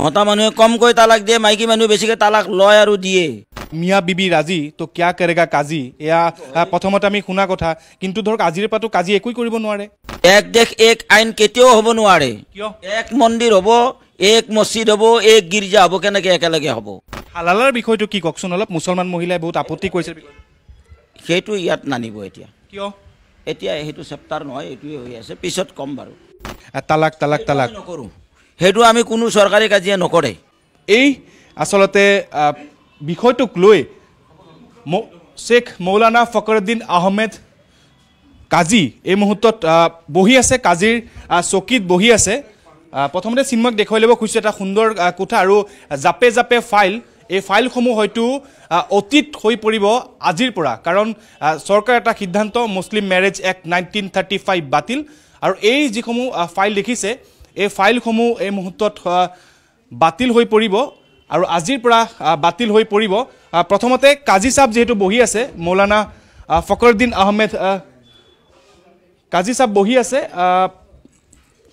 মতা মানুহে কমকৈ তালাক দিয়ে, মাইকী মানুহে বেছিকৈ তালাক লয় আৰু দিয়ে। মিয়া বিবি ৰাজি তো কিয়া কৰেগা কাজি, এয়া প্ৰথমতে আমি শুনা কথা, কিন্তু ধৰক আজিৰ পাতো কাজি একোই কৰিব নোৱাৰে। এক দেশ এক আইন কেতিয়াও হ'ব নোৱাৰে। কিয়? এক মন্দিৰ হ'ব, এক মছজিদ হ'ব, এক গীৰ্জা হ'ব, কেনেকৈ একেলগে হ'ব? হালালাৰ বিষয়টো কি কওকচোন অলপ। মুছলমান মহিলাই বহুত আপত্তি কৰিছে। সেইটো ইয়াত নানিব এতিয়া। কিয়? এতিয়া সেইটো চেপ্টাৰ নহয়, এইটোৱে হৈ আছে, পিছত ক'ম বাৰু। তালাক তালাক তালাক নকৰোঁ, সেইটো আমি কোনো চৰকাৰী কাজিয়া নকৰে। এই আচলতে বিষয়টোক লৈ শ্বেখ মৌলানা ফখৰুদ্দিন আহমেদ কাজী এই মুহূৰ্তত বহি আছে, কাজীৰ চকীত বহি আছে। প্ৰথমতে চিন্ময়ক দেখুৱাই ল'ব খুজিছোঁ এটা সুন্দৰ কোঠা আৰু জাপে জাপে ফাইল। এই ফাইলসমূহ হয়তো অতীত হৈ পৰিব আজিৰ পৰা, কাৰণ চৰকাৰৰ এটা সিদ্ধান্ত মুছলিম মেৰেজ এক্ট 1935 বাতিল, আৰু এই যিসমূহ ফাইল দেখিছে এই ফাইলসমূহ এই মুহূৰ্তত বাতিল হৈ পৰিব আৰু আজিৰ পৰা বাতিল হৈ পৰিব। প্ৰথমতে কাজী সাহেব যেহেতু বহি আছে, মৌলানা ফখৰুদ্দিন আহমেদ কাজী সাহেব বহি আছে।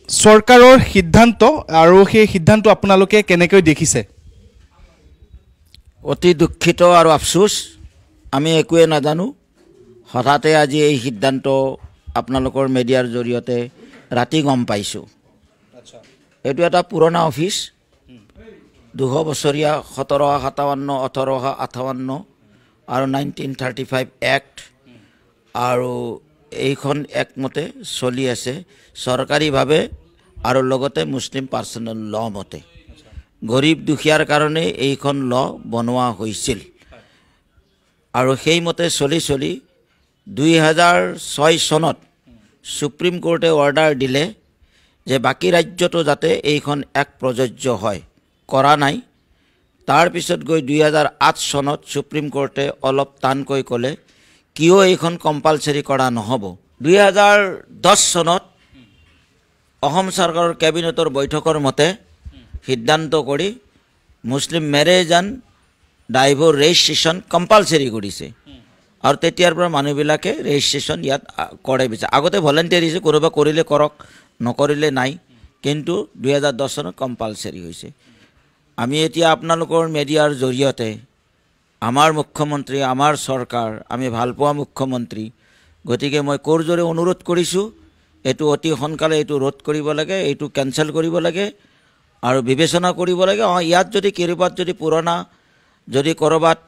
চৰকাৰৰ সিদ্ধান্ত আৰু সেই সিদ্ধান্ত আপোনালোকে কেনেকৈ দেখিছে? অতি দুখিত আৰু আফচোচ, আমি একোৱে নাজানো। হঠাতে আজি এই সিদ্ধান্ত আপোনালোকৰ মিডিয়াৰ জৰিয়তে ৰাতি গম পাইছোঁ। এইটো এটা পুৰণা অফিচ, 200 বছৰীয়া 1757, 1858 আৰু 1935 এক্ট, আৰু এইখন একমতে চলি আছে চৰকাৰীভাৱে আৰু লগতে মুছলিম পাৰ্চনেল ল মতে। গৰীব দুখীয়াৰ কাৰণে এইখন ল বনোৱা হৈছিল, আৰু সেইমতে চলি 2006 চনত সুপ্ৰিম কোৰ্টে অৰ্ডাৰ দিলে যে বাকী ৰাজ্যতো যাতে এইখন এক প্ৰযোজ্য হয়, কৰা নাই। তাৰপিছত গৈ 2008 চনত সুপ্ৰিম কোৰ্টে অলপ টানকৈ ক'লে কিয় এইখন কম্পালচৰি কৰা নহ'ব। 2010 চনত অসম চৰকাৰৰ কেবিনেটৰ বৈঠকৰ মতে সিদ্ধান্ত কৰি Muslim marriage and divorce registration compulsory কৰিছে, আৰু তেতিয়াৰ পৰা মানুহবিলাকে ৰেজিষ্ট্ৰেশ্যন ইয়াত কৰে বিচাৰে। আগতে ভলেণ্টিয়াৰ হৈছে, কোনোবা কৰিলে কৰক, নকৰিলে নাই, কিন্তু 2010 চনত কম্পালচৰি হৈছে। আমি এতিয়া আপোনালোকৰ মিডিয়াৰ জৰিয়তে আমাৰ মুখ্যমন্ত্ৰী, আমাৰ চৰকাৰ, আমি ভালপোৱা মুখ্যমন্ত্ৰী, গতিকে মই কৰজোৰে অনুৰোধ কৰিছোঁ এইটো অতি সোনকালে এইটো ৰোধ কৰিব লাগে, এইটো কেঞ্চেল কৰিব লাগে আৰু বিবেচনা কৰিব লাগে। ইয়াত যদি ক'ৰবাত যদি পুৰণা যদি ক'ৰবাত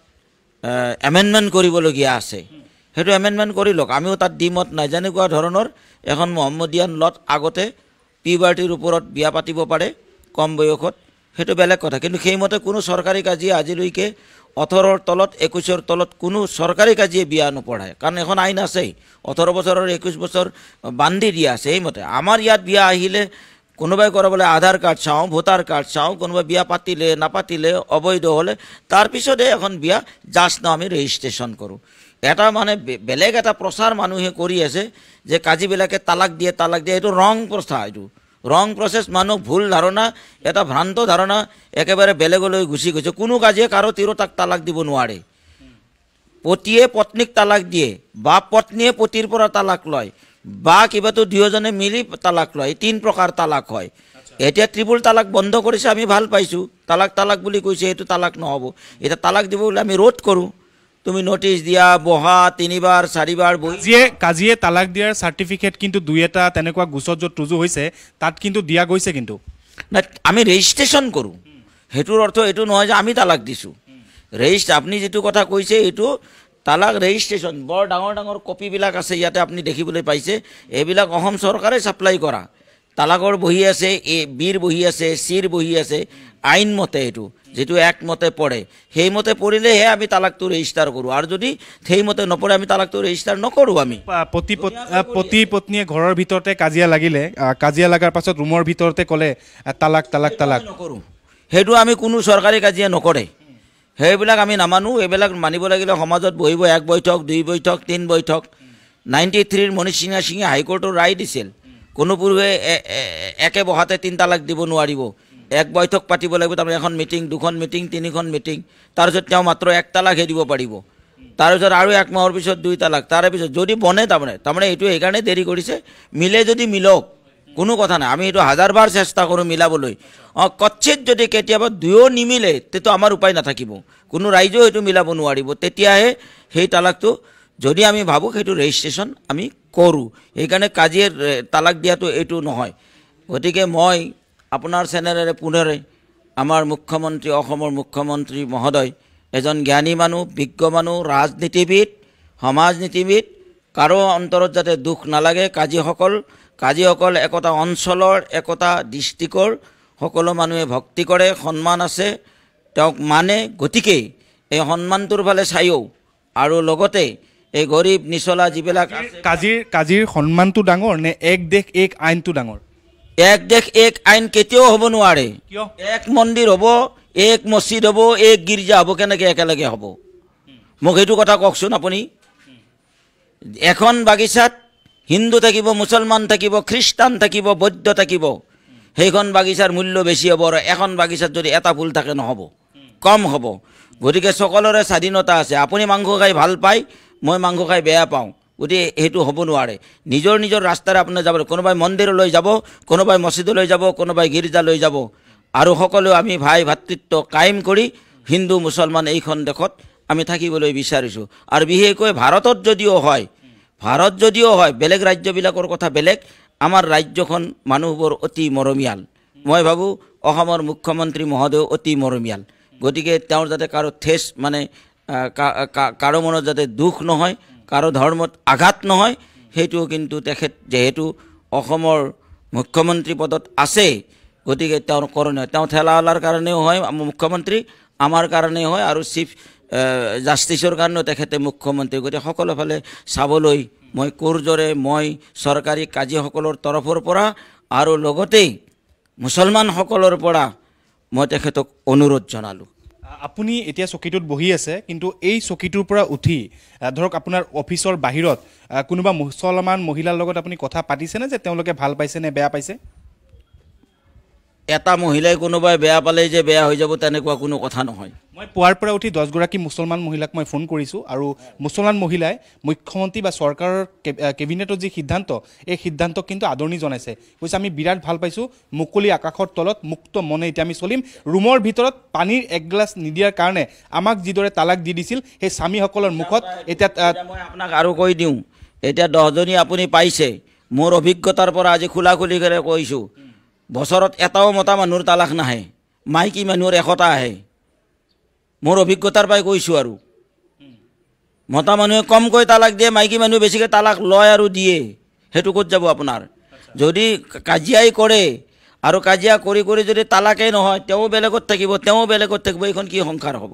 এমেণ্ডমেণ্ট কৰিবলগীয়া আছে, সেইটো এমেণ্ডমেণ্ট কৰি লওক, আমিও তাত দ্বিমত নাই। যেনেকুৱা ধৰণৰ এখন মহম্মদিয়ান লত আগতে পিউবাৰ্টিৰ ওপৰত বিয়া পাতিব পাৰে কম বয়সত, সেইটো বেলেগ কথা, কিন্তু সেইমতে কোনো চৰকাৰী কাজিয়া আজিলৈকে 18ৰ তলত 21ৰ তলত কোনো চৰকাৰী কাজিয়ে বিয়া নপঢ়ায়, কাৰণ এখন আইন আছেই 18 বছৰৰ 21 বছৰ বান্ধি দিয়া আছে। সেইমতে আমাৰ ইয়াত বিয়া আহিলে কোনোবাই কৰাবলৈ আধাৰ কাৰ্ড চাওঁ, ভোটাৰ কাৰ্ড চাওঁ, কোনোবাই বিয়া পাতিলে নাপাতিলে অবৈধ হ'লে তাৰপিছতে এখন বিয়া জাষ্ট না আমি ৰেজিষ্ট্ৰেশ্যন কৰোঁ। এটা মানে বেলেগ এটা প্ৰচাৰ মানুহে কৰি আছে যে কাজিবিলাকে তালাক দিয়ে, এইটো ৰং প্ৰথা, এইটো ৰং প্ৰচেছ। মানুহ ভুল ধাৰণা, এটা ভ্ৰান্ত ধাৰণা একেবাৰে বেলেগলৈ গুচি গৈছে। কোনো কাজিয়ে কাৰো তিৰোতাক তালাক দিব নোৱাৰে। পতিয়ে পত্নীক তালাক দিয়ে, বা পত্নীয়ে পতিৰ পৰা তালাক লয়, বা কিবাটো দুয়োজনে মিলি তালাক লয়, 3 প্ৰকাৰ তালাক হয়। এতিয়া ত্ৰিপুল তালাক বন্ধ কৰিছে, আমি ভাল পাইছোঁ। তালাক বুলি কৈছে, এইটো তালাক নহ'ব। এতিয়া তালাক দিব বুলি আমি ৰোধ কৰোঁ। তুমি নোটিছ দিয়া, বহা 3বাৰ 4বাৰ কাজিয়ে তালাক দিয়াৰ চাৰ্টিফিকেট কিন্তু 2-এটা তেনেকুৱা গোচত য'ত ৰুজু হৈছে তাত কিন্তু দিয়া গৈছে, কিন্তু আমি ৰেজিষ্ট্ৰেশ্যন কৰোঁ। সেইটোৰ অৰ্থ এইটো নহয় যে আমি তালাক দিছোঁ। আপুনি যিটো কথা কৈছে এইটো তালাক ৰেজিষ্ট্ৰেশ্যন, বৰ ডাঙৰ ডাঙৰ কপিবিলাক আছে ইয়াতে আপুনি দেখিবলৈ পাইছে। এইবিলাক অসম চৰকাৰে ছাপ্লাই কৰা তালাকৰ বহি আছে, বিৰ বহি আছে, চিৰ বহি আছে। আইনমতে এইটো যিটো একমতে পৰে, সেইমতে পৰিলেহে আমি তালাকটো ৰেজিষ্টাৰ কৰোঁ, আৰু যদি সেইমতে নপৰে আমি তালাকটো ৰেজিষ্টাৰ নকৰোঁ। আমি পতি পত্নীয়ে ঘৰৰ ভিতৰতে কাজিয়া লাগিলে, কাজিয়া লগাৰ পাছত ৰুমৰ ভিতৰতে ক'লে তালাক তালাক তালাক নকৰোঁ, সেইটো আমি কোনো চৰকাৰী কাজিয়া নকৰে। সেইবিলাক আমি নামানো। এইবিলাক মানিব লাগিলে সমাজত বহিব 1 বৈঠক, 2 বৈঠক, 3 বৈঠক। 93ৰ মনীষ সিঙে হাইকোৰ্টৰ ৰায় দিছিল, কোনো পুৰুষে একে বহাতে 3 তালাক দিব নোৱাৰিব, 1 বৈঠক পাতিব লাগিব, তাৰমানে এখন মিটিং, 2খন মিটিং, 3খন মিটিং, তাৰপিছত তেওঁ মাত্ৰ 1 তালাকহে দিব পাৰিব। তাৰপিছত আৰু 1 মাহৰ পিছত 2 তালাক, তাৰে পিছত যদি বনে তাৰমানে এইটো সেইকাৰণে দেৰি কৰিছে। মিলে যদি মিলক, কোনো কথা নাই, আমি এইটো হাজাৰবাৰ চেষ্টা কৰোঁ মিলাবলৈ। কচ্ছিত যদি কেতিয়াবা দুয়ো নিমিলে তেতিয়া আমাৰ উপায় নাথাকিব, কোনো ৰাইজেও সেইটো মিলাব নোৱাৰিব, তেতিয়াহে সেই তালাকটো যদি আমি ভাবোঁ সেইটো ৰেজিষ্ট্ৰেশ্যন আমি কৰোঁ। সেইকাৰণে কাজিয়ে তালাক দিয়াটো এইটো নহয়। গতিকে মই আপোনাৰ চেনেলেৰে পুনেৰে আমাৰ মুখ্যমন্ত্ৰী, অসমৰ মুখ্যমন্ত্ৰী মহোদয় এজন জ্ঞানী মানুহ, বিজ্ঞ মানুহ, ৰাজনীতিবিদ, সমাজনীতিবিদ, কাৰো অন্তৰত যাতে দুখ নালাগে। কাজীসকল একোটা অঞ্চলৰ, একোটা ডিষ্ট্ৰিক্টৰ সকলো মানুহে ভক্তি কৰে, সন্মান আছে, তেওঁক মানে। গতিকে এই সন্মানটোৰ ফালে চায়ো আৰু লগতে এই গৰীব নিচলা যিবিলাক কাজিৰ সন্মানটো ডাঙৰ নে এক দেশ এক আইনটো ডাঙৰ? এক দেশ এক আইন কেতিয়াও হ'ব নোৱাৰে। কিয়? এক মন্দিৰ হ'ব, এক মছজিদ হ'ব, এক গীৰ্জা হ'ব, কেনেকৈ একেলগে হ'ব? মোক সেইটো কথা কওকচোন আপুনি। এখন বাগিচাত হিন্দু থাকিব, মুছলমান থাকিব, খ্ৰীষ্টান থাকিব, বৌদ্ধ থাকিব, সেইখন বাগিচাৰ মূল্য বেছি হ'ব। আৰু এখন বাগিচাত যদি এটা ফুল থাকে নহ'ব, কম হ'ব। গতিকে সকলোৰে স্বাধীনতা আছে। আপুনি মাংস খাই ভাল পায়, মই মাংস খাই বেয়া পাওঁ, গতিকে সেইটো হ'ব নোৱাৰে। নিজৰ নিজৰ ৰাস্তাৰে আপুনি যাব, কোনোবাই মন্দিৰলৈ যাব, কোনোবাই মছজিদলৈ যাব, কোনোবাই গীৰ্জালৈ যাব, আৰু সকলোৱে আমি ভাই ভাতৃত্ব কায়েম কৰি হিন্দু মুছলমান এইখন দেশত আমি থাকিবলৈ বিচাৰিছোঁ। আৰু বিশেষকৈ ভাৰত যদিও হয়, বেলেগ ৰাজ্যবিলাকৰ কথা বেলেগ, আমাৰ ৰাজ্যখন মানুহবোৰ অতি মৰমীয়াল। মই ভাবোঁ অসমৰ মুখ্যমন্ত্ৰী মহোদয় অতি মৰমীয়াল। গতিকে তেওঁৰ যাতে কাৰো ঠেচ মানে কাৰো মনত যাতে দুখ নহয়, কাৰো ধৰ্মত আঘাত নহয়, সেইটো কিন্তু তেখেত যেহেতু অসমৰ মুখ্যমন্ত্ৰী পদত আছে, গতিকে তেওঁৰ কৰণীয়। তেওঁ ঠেলাৱালাৰ কাৰণেও হয় মুখ্যমন্ত্ৰী, আমাৰ কাৰণেও হয়, আৰু চিফ জাষ্টিছৰ কাৰণেও তেখেতে মুখ্যমন্ত্ৰী। গতিকে সকলো ফালে চাবলৈ মই কোৰজোৰে মই চৰকাৰী কাজীসকলৰ তৰফৰ পৰা আৰু লগতেই মুছলমানসকলৰ পৰা মই তেখেতক অনুৰোধ জনালোঁ। আপুনি এতিয়া চকীটোত বহি আছে, কিন্তু এই চকীটোৰ পৰা উঠি ধৰক আপোনাৰ অফিচৰ বাহিৰত কোনোবা মুছলমান মহিলাৰ লগত আপুনি কথা পাতিছেনে যে তেওঁলোকে ভাল পাইছে নে বেয়া পাইছে? এটা মহিলাই কোনোবাই বেয়া পালেই যে বেয়া হৈ যাব তেনেকুৱা কোনো কথা নহয়। মই পুৱাৰ পৰা উঠি 10 গৰাকী মুছলমান মহিলাক মই ফোন কৰিছোঁ, আৰু মুছলমান মহিলাই মুখ্যমন্ত্ৰী বা চৰকাৰৰ কেবিনেটৰ যি সিদ্ধান্ত, এই সিদ্ধান্তক কিন্তু আদৰণি জনাইছে। কৈছে আমি বিৰাট ভাল পাইছোঁ, মুকলি আকাশৰ তলত মুক্ত মনে এতিয়া আমি চলিম। ৰুমৰ ভিতৰত পানীৰ এক গ্লাছ নিদিয়াৰ কাৰণে আমাক যিদৰে তালাক দি দিছিল, সেই স্বামীসকলৰ মুখত এতিয়া মই আপোনাক আৰু কৈ দিওঁ, এতিয়া 10জনী আপুনি পাইছে, মোৰ অভিজ্ঞতাৰ পৰা আজি খোলাখুলিকৈ কৈছোঁ, বছৰত এটাও মতা মানুহৰ তালাক নাহে, মাইকী মানুহৰ 100টা আহে। মোৰ অভিজ্ঞতাৰ পৰাই কৈছোঁ। আৰু মতা মানুহে কমকৈ তালাক দিয়ে, মাইকী মানুহে বেছিকৈ তালাক লয় আৰু দিয়ে। সেইটো ক'ত যাব আপোনাৰ? যদি কাজিয়াই কৰে আৰু কাজিয়া কৰি কৰি যদি তালাকেই নহয়, তেওঁ বেলেগত থাকিব, এইখন কি সংসাৰ হ'ব?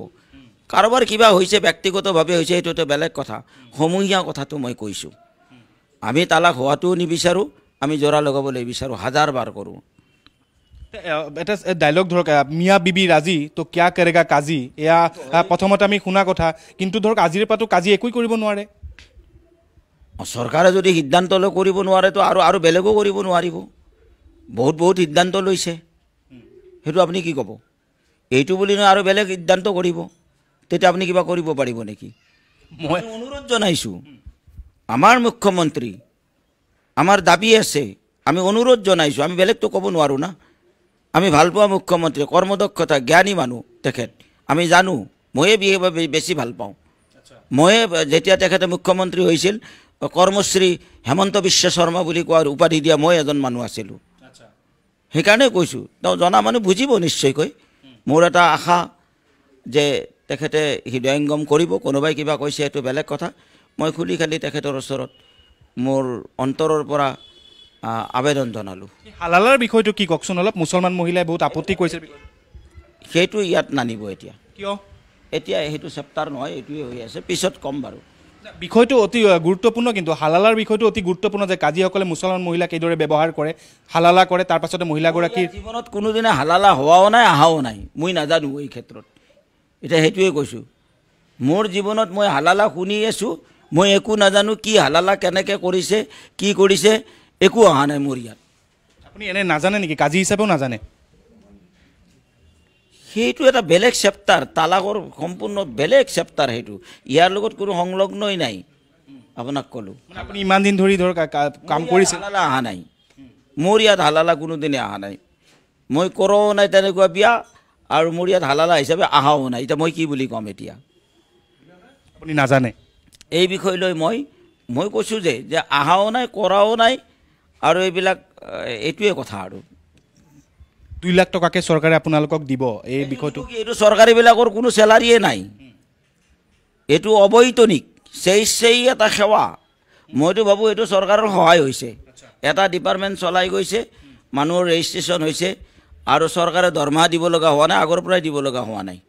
কাৰোবাৰ কিবা হৈছে ব্যক্তিগতভাৱে হৈছে, সেইটোতো বেলেগ কথা। সমূহীয়া কথাটো মই কৈছোঁ। আমি তালাক হোৱাটোও নিবিচাৰোঁ, আমি জোৰা লগাবলৈ বিচাৰোঁ, 1000বাৰ কৰোঁ। এটা ডাইলগ ধৰক, মিয়া বিবি ৰাজি তো কিয়া কৰেগা কাজী, এয়া প্ৰথমতে আমি শুনা কথা, কিন্তু ধৰক আজিৰ পৰাতো কাজী একোই কৰিব নোৱাৰে। চৰকাৰে যদি সিদ্ধান্ত লৈ কৰিব নোৱাৰেতো আৰু বেলেগো কৰিব নোৱাৰিব। বহুত সিদ্ধান্ত লৈছে, সেইটো আপুনি কি ক'ব? এইটো বুলি নহয় আৰু বেলেগ সিদ্ধান্ত কৰিব, তেতিয়া আপুনি কিবা কৰিব পাৰিব নেকি? মই অনুৰোধ জনাইছোঁ, আমাৰ মুখ্যমন্ত্ৰী, আমাৰ দাবী আছে, আমি অনুৰোধ জনাইছোঁ, আমি বেলেগতো ক'ব নোৱাৰোঁ না। আমি ভাল পোৱা মুখ্যমন্ত্ৰী, কৰ্মদক্ষতা, জ্ঞানী মানুহ তেখেত, আমি জানো। ময়ে বেছি ভাল পাওঁ। ময়ে যেতিয়া তেখেতে মুখ্যমন্ত্ৰী হৈছিল, কৰ্মশ্ৰী হেমন্ত বিশ্ব শৰ্মা বুলি কোৱাৰ উপাধি দিয়া মই এজন মানুহ আছিলোঁ। সেইকাৰণে কৈছোঁ, তেওঁ জনা মানুহ বুজিব নিশ্চয়কৈ। মোৰ এটা আশা যে তেখেতে হৃদয়ংগম কৰিব। কোনোবাই কিবা কৈছে সেইটো বেলেগ কথা। মই খুলি খালি তেখেতৰ ওচৰত মোৰ অন্তৰৰ পৰা আবেদন জনালোঁ। হালালাৰ বিষয়টো কি কওকচোন অলপ। মুছলমান মহিলাই বহুত আপত্তি কৰিছে, সেইটো ইয়াত নানিব এতিয়া। কিয়? এতিয়া সেইটো চেপ্টাৰ নহয়, এইটোৱে হৈ আছে, পিছত ক'ম বাৰু। বিষয়টো অতি গুৰুত্বপূৰ্ণ, কিন্তু হালালাৰ বিষয়টো অতি গুৰুত্বপূৰ্ণ যে কাজীসকলে মুছলমান মহিলাক এইদৰে ব্যৱহাৰ কৰে, হালালা কৰে, তাৰ পাছতে মহিলাগৰাকীৰ জীৱনত কোনোদিনে হালালা হোৱাও নাই, অহাও নাই, মই নাজানো এই ক্ষেত্ৰত। এতিয়া সেইটোৱে কৈছোঁ, মোৰ জীৱনত মই হালালা শুনি আছোঁ, মই একো নাজানো, কি হালালা কেনেকৈ কৰিছে, কি কৰিছে, একো অহা নাই মোৰ ইয়াত। আপুনি এনে নাজানে নেকি? কাজী হিচাপেও নাজানে? সেইটো এটা বেলেগ চেপ্টাৰ, তালাকৰ সম্পূৰ্ণ বেলেগ চেপ্টাৰ। সেইটো ইয়াৰ লগত কোনো সংলগ্নই নাই। আপোনাক ক'লোঁ, আপুনি ইমান দিন ধৰি ধৰক কাম কৰিছে, হালালা অহা নাই। মোৰ ইয়াত হালালা কোনোদিনে অহা নাই মই কৰাও নাই তেনেকুৱা বিয়া আৰু মোৰ ইয়াত হালালা হিচাপে অহাও নাই এতিয়া মই কি বুলি ক'ম এতিয়া আপুনি নাজানে এই বিষয় লৈ মই কৈছোঁ যে অহাও নাই কৰাও নাই আৰু এইবিলাক এইটোৱে কথা আৰু 2 লাখ টকাকৈ চৰকাৰে আপোনালোকক দিব এই বিষয়টো এইটো চৰকাৰীবিলাকৰ কোনো চেলাৰিয়ে নাই এইটো অবৈতনিক সেই এটা সেৱা মইতো ভাবোঁ এইটো চৰকাৰৰ সহায় হৈছে এটা ডিপাৰ্টমেণ্ট চলাই গৈছে মানুহৰ ৰেজিষ্ট্ৰেশ্যন হৈছে আৰু চৰকাৰে দৰমহা দিব লগা হোৱা নাই আগৰ পৰাই দিব লগা হোৱা নাই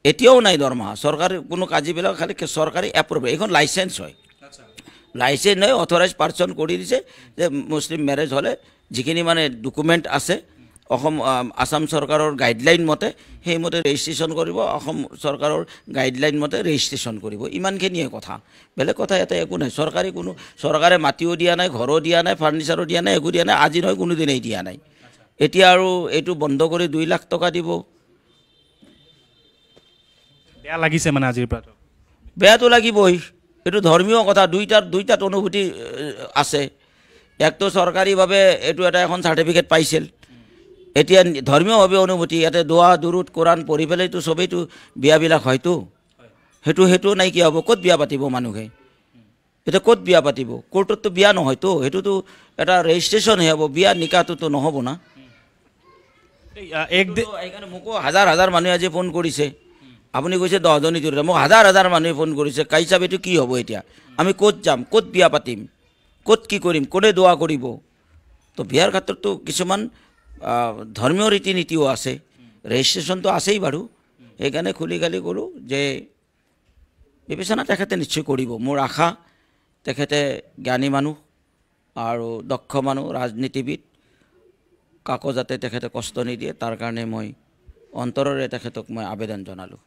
এতিয়াও নাই দৰমহা চৰকাৰে কোনো কাজিবিলাক খালি চৰকাৰী এপ্ৰুভ এইখন লাইচেঞ্চ হয় লাইচেঞ্চ নহয় অথৰাইজ পাৰ্চন কৰি দিছে যে মুছলিম মেৰেজ হ'লে যিখিনি মানে ডকুমেণ্ট আছে আসাম চৰকাৰৰ গাইডলাইন মতে সেইমতে ৰেজিষ্ট্ৰেশ্যন কৰিব অসম চৰকাৰৰ গাইডলাইন মতে ৰেজিষ্ট্ৰেশ্যন কৰিব ইমানখিনিয়ে কথা বেলেগ কথা ইয়াতে একো নাই চৰকাৰে মাটিও দিয়া নাই ঘৰো দিয়া নাই ফাৰ্নিচাৰো দিয়া নাই একো দিয়া নাই আজি নহয় কোনোদিনেই দিয়া নাই এতিয়া আৰু এইটো বন্ধ কৰি 2 লাখ টকা দিব বেয়া লাগিছে মানে আজিৰ পৰা বেয়াটো লাগিবই এইটো ধৰ্মীয় কথা দুইটাত অনুভূতি আছে একটো চৰকাৰীভাৱে এইটো এটা এখন চাৰ্টিফিকেট পাইছিল এতিয়া ধৰ্মীয়ভাৱে অনুভূতি ইয়াতে দোৱা দুৰুদ কোৰাণ পঢ়ি পেলাইতো চবেইতো বিয়াবিলাক হয়তো সেইটো নাইকিয়া হ'ব ক'ত বিয়া পাতিব মানুহে এতিয়া ক'ত বিয়া পাতিব কোৰ্টততো বিয়া নহয়তো সেইটোতো এটা ৰেজিষ্ট্ৰেশ্যনহে হ'ব বিয়া নিকাহটোতো নহ'ব না সেইকাৰণে মোকো হাজাৰ মানুহে আজি ফোন কৰিছে আপুনি কৈছে 10জনী জৰিয়তে মোক হাজাৰ মানুহে ফোন কৰিছে কাই চাব এইটো কি হ'ব এতিয়া আমি ক'ত যাম ক'ত বিয়া পাতিম ক'ত কি কৰিম কোনে দোৱা কৰিব তো বিয়াৰ ক্ষেত্ৰততো কিছুমান ধৰ্মীয় ৰীতি নীতিও আছে ৰেজিষ্ট্ৰেশ্যনটো আছেই বাৰু সেইকাৰণে খুলি খালি ক'লোঁ যে বিবেচনা তেখেতে নিশ্চয় কৰিব মোৰ আশা তেখেতে জ্ঞানী মানুহ আৰু দক্ষ মানুহ ৰাজনীতিবিদ কাকো যাতে তেখেতে কষ্ট নিদিয়ে তাৰ কাৰণে মই অন্তৰেৰে তেখেতক মই আবেদন জনালোঁ